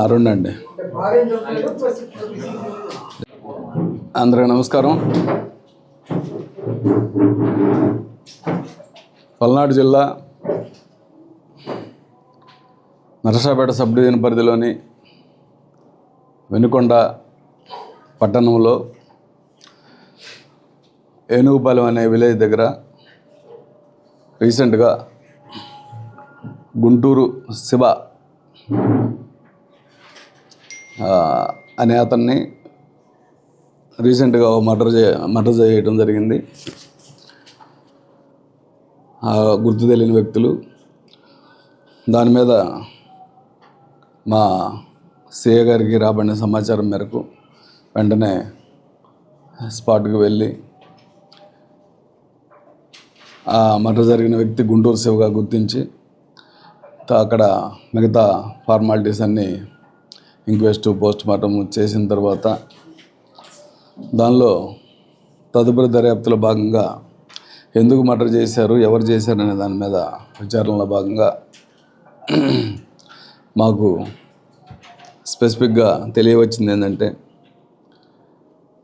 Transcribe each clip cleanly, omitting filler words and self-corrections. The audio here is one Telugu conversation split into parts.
అరుణ్ అండి. అందరికీ నమస్కారం. పల్నాడు జిల్లా నరసరావుపేట సబ్ డివిజన్ పరిధిలోని వెనుకొండ పట్టణంలో ఏనుగుపాలెం అనే విలేజ్ దగ్గర రీసెంట్గా గుంటూరు శివ అనే అతన్ని రీసెంట్గా మర్డర్ చేయడం జరిగింది. గుర్తు తెలియని వ్యక్తులు. దాని మీద మా సిఏ గారికి రాబడిన సమాచారం మేరకు వెంటనే స్పాట్కి వెళ్ళి ఆ మర్డర్ జరిగిన వ్యక్తి గుంటూరు శివగా గుర్తించి అక్కడ మిగతా ఫార్మాలిటీస్ అన్నీ ఇంక్వెస్ట్ పోస్ట్ మార్టం చేసిన తర్వాత దానిలో తదుపరి దర్యాప్తులో భాగంగా ఎందుకు మర్డర్ చేశారు, ఎవరు చేశారనే దాని మీద విచారణలో భాగంగా మాకు స్పెసిఫిక్గా తెలియవచ్చింది ఏంటంటే,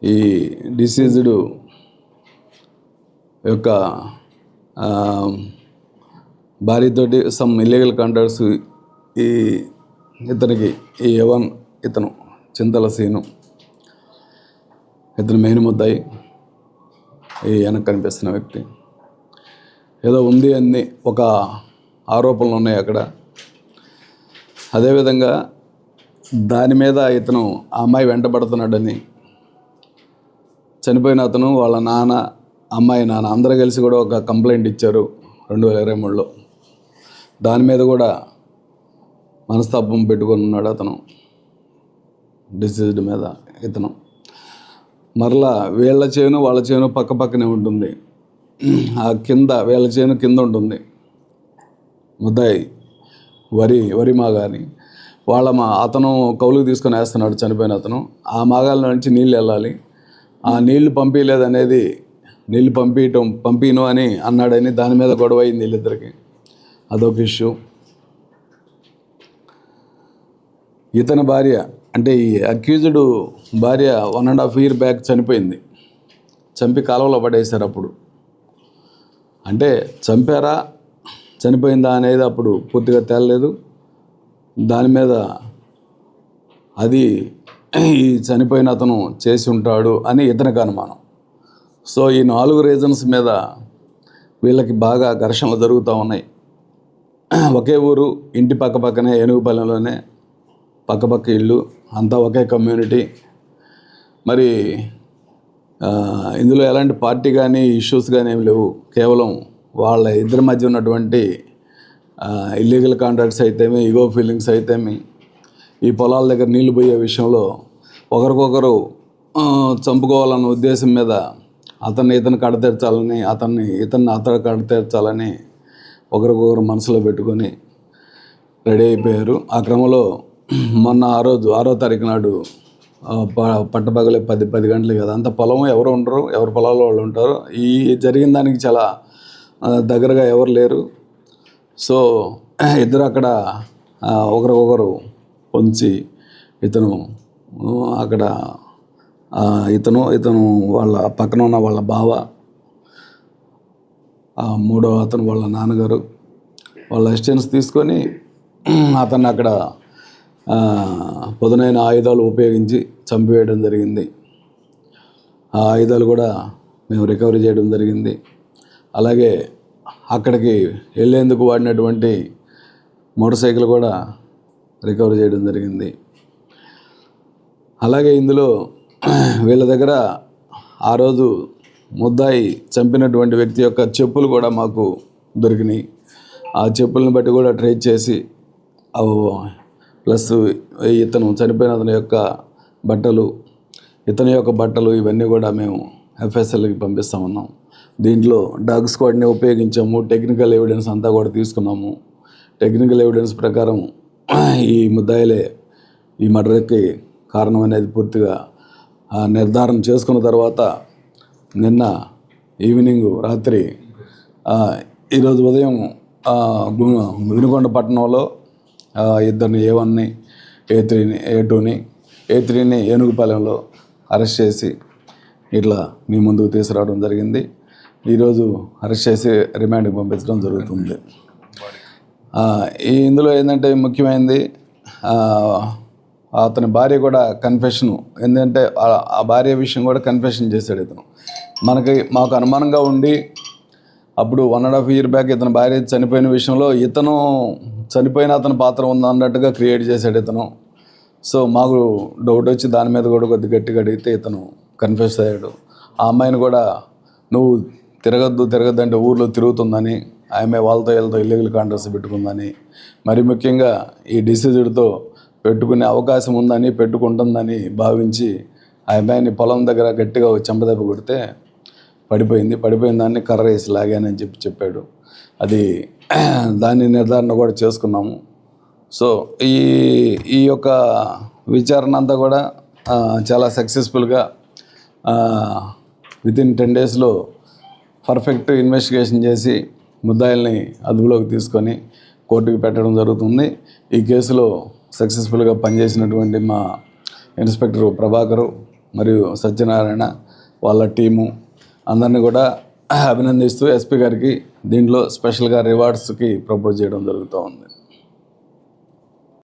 ఈ డిసీజ్డ్ యొక్క భార్యతోటి సమ్ ఇల్లీగల్ కాంటాక్ట్స్ ఇతనికి ఈ యవన్ ఇతను చింతల సీను ఇతను మెయిన్ ముద్దాయి. ఈ వెనక్కి కనిపిస్తున్న వ్యక్తి ఏదో ఉంది అన్ని ఒక ఆరోపణలు ఉన్నాయి అక్కడ. అదేవిధంగా దాని మీద ఇతను ఆ అమ్మాయి వెంటబడుతున్నాడని చనిపోయిన అతను వాళ్ళ నాన్న, అమ్మాయి నాన్న అందరూ కలిసి కూడా ఒక కంప్లైంట్ ఇచ్చారు 2023లో. దాని మీద కూడా మనస్తాపం పెట్టుకొని ఉన్నాడు అతను డిసీజ్డ్ మీద. ఇతను మరలా వీళ్ళ చేను వాళ్ళ చేను పక్క పక్కనే ఉంటుంది. ఆ కింద వీళ్ళ చేను కింద ఉంటుంది ముద్దాయి వరి మాగాని అతను కౌలుకు తీసుకొని వేస్తున్నాడు చనిపోయిన అతను. ఆ మాగాల నుంచి నీళ్ళు వెళ్ళాలి. ఆ నీళ్లు పంపించలేదనేది నీళ్ళు పంపిను అని అన్నాడని దాని మీద గొడవ అయింది వీళ్ళిద్దరికి. అదొక ఇష్యూ. ఇతని భార్య అంటే ఈ అక్యూజ్డ్ భార్య 1.5 year బ్యాక్ చనిపోయింది. చంపి కాలువలో పడేశారు. అప్పుడు అంటే చంపారా చనిపోయిందా అనేది అప్పుడు పూర్తిగా తేలలేదు. దాని మీద అది ఈ చనిపోయిన అతను చేసి ఉంటాడు అని ఇతనికి అనుమానం. సో ఈ 4 రీజన్స్ మీద వీళ్ళకి బాగా ఘర్షణలు జరుగుతూ ఉన్నాయి. ఒకే ఊరు, ఇంటి పక్కనే ఏనుగుపాలెంలోనే పక్క ఇళ్ళు, అంతా ఒకే కమ్యూనిటీ. మరి ఇందులో ఎలాంటి పార్టీ కానీ ఇష్యూస్ కానీ ఏమి లేవు. కేవలం వాళ్ళ ఇద్దరి మధ్య ఉన్నటువంటి ఇల్లీగల్ కాంట్రాక్ట్స్ అయితేమి, ఈగో ఫీలింగ్స్ అయితేమి, ఈ పొలాల దగ్గర నీళ్లు పోయే విషయంలో ఒకరికొకరు చంపుకోవాలన్న ఉద్దేశం మీద ఇతను కడతీర్చాలని, ఇతన్ని కడతీర్చాలని ఒకరికొకరు మనసులో పెట్టుకొని రెడీ అయిపోయారు. ఆ క్రమంలో మొన్న 6వ తారీఖు నాడు పట్టపగలే 10 గంటలకి కదా, అంత పొలం ఎవరు ఉండరు, ఎవరి పొలాల్లో వాళ్ళు ఉంటారు. ఈ జరిగిన దానికి చాలా దగ్గరగా ఎవరు లేరు. సో ఇద్దరు అక్కడ ఒకరికొకరు పొంచి ఇతను వాళ్ళ పక్కన ఉన్న వాళ్ళ బావ, మూడో అతను వాళ్ళ నాన్నగారు వాళ్ళ అసిస్టెన్స్ తీసుకొని అతన్ని అక్కడ పదునైన ఆయుధాలు ఉపయోగించి చంపివేయడం జరిగింది. ఆ ఆయుధాలు కూడా మేము రికవరీ చేయడం జరిగింది. అలాగే అక్కడికి వెళ్ళేందుకు వాడినటువంటి మోటార్ సైకిల్ కూడా రికవరీ చేయడం జరిగింది. అలాగే ఇందులో వీళ్ళ దగ్గర ఆ రోజు ముద్దాయి చంపినటువంటి వ్యక్తి యొక్క చెప్పులు కూడా మాకు దొరికినాయి. ఆ చెప్పులను బట్టి కూడా ట్రేస్ చేసి ప్లస్ ఇతను చనిపోయిన అతని యొక్క బట్టలు ఇవన్నీ కూడా మేము ఎఫ్ఎస్ఎల్కి పంపిస్తూ ఉన్నాం. దీంట్లో డాగ్ స్క్వాడ్ని ఉపయోగించాము. టెక్నికల్ ఎవిడెన్స్ అంతా కూడా తీసుకున్నాము. టెక్నికల్ ఎవిడెన్స్ ప్రకారం ఈ ముద్దాయిలే ఈ మర్డర్కి కారణం అనేది పూర్తిగా నిర్ధారణ చేసుకున్న తర్వాత నిన్న రాత్రి ఈరోజు ఉదయం వినుకొండ పట్టణంలో ఇద్దరిని A1ని A3ని ఏనుగుపాలెంలో అరెస్ట్ చేసి ఇట్లా మీ ముందుకు తీసుకురావడం జరిగింది. ఈరోజు అరెస్ట్ చేసి రిమాండ్కి పంపించడం జరుగుతుంది. ఇందులో ఏంటంటే ముఖ్యమైనది అతని భార్య కూడా కన్ఫెషను, ఏంటంటే ఆ భార్య విషయం కూడా కన్ఫెషన్ చేశాడు ఇతను. మాకు అనుమానంగా ఉండి అప్పుడు 1.5 year బ్యాక్ ఇతని భార్య చనిపోయిన విషయంలో ఇతను చనిపోయిన అతని పాత్ర ఉందన్నట్టుగా క్రియేట్ చేశాడు ఇతను. సో మాకు డౌట్ వచ్చి దాని మీద కూడా కొద్ది గట్టిగా అడిగితే ఇతను కన్ఫెస్ అయ్యాడు. ఆ అమ్మాయిని కూడా నువ్వు తిరగద్దు అంటే ఊర్లో తిరుగుతుందని, ఆమె వాళ్ళతో ఇల్లీగల్ కాంట్రాక్ట్స్ పెట్టుకుందని, మరి ముఖ్యంగా ఈ డిసీజ్డ్తో పెట్టుకునే అవకాశం ఉందని, పెట్టుకుంటుందని భావించి ఆ అమ్మాయిని పొలం దగ్గర గట్టిగా చెంపదెబ్బ కొడితే పడిపోయిన దాన్ని కర్ర వేసి లాగానని చెప్పాడు. అది దాన్ని నిర్ధారణ కూడా చేసుకున్నాము. సో ఈ యొక్క విచారణ అంతా కూడా చాలా సక్సెస్ఫుల్గా వితిన్ 10 daysలో పర్ఫెక్ట్ ఇన్వెస్టిగేషన్ చేసి ముద్దాయిల్ని అదుపులోకి తీసుకొని కోర్టుకి పెట్టడం జరుగుతుంది. ఈ కేసులో సక్సెస్ఫుల్గా పనిచేసినటువంటి మా ఇన్స్పెక్టర్ ప్రభాకరు మరియు సత్యనారాయణ వాళ్ళ టీము అందరినీ కూడా అభినందిస్తూ ఎస్పీ గారికి దీంట్లో స్పెషల్గా రివార్డ్స్కి ప్రపోజ్ చేయడం జరుగుతూ ఉంది.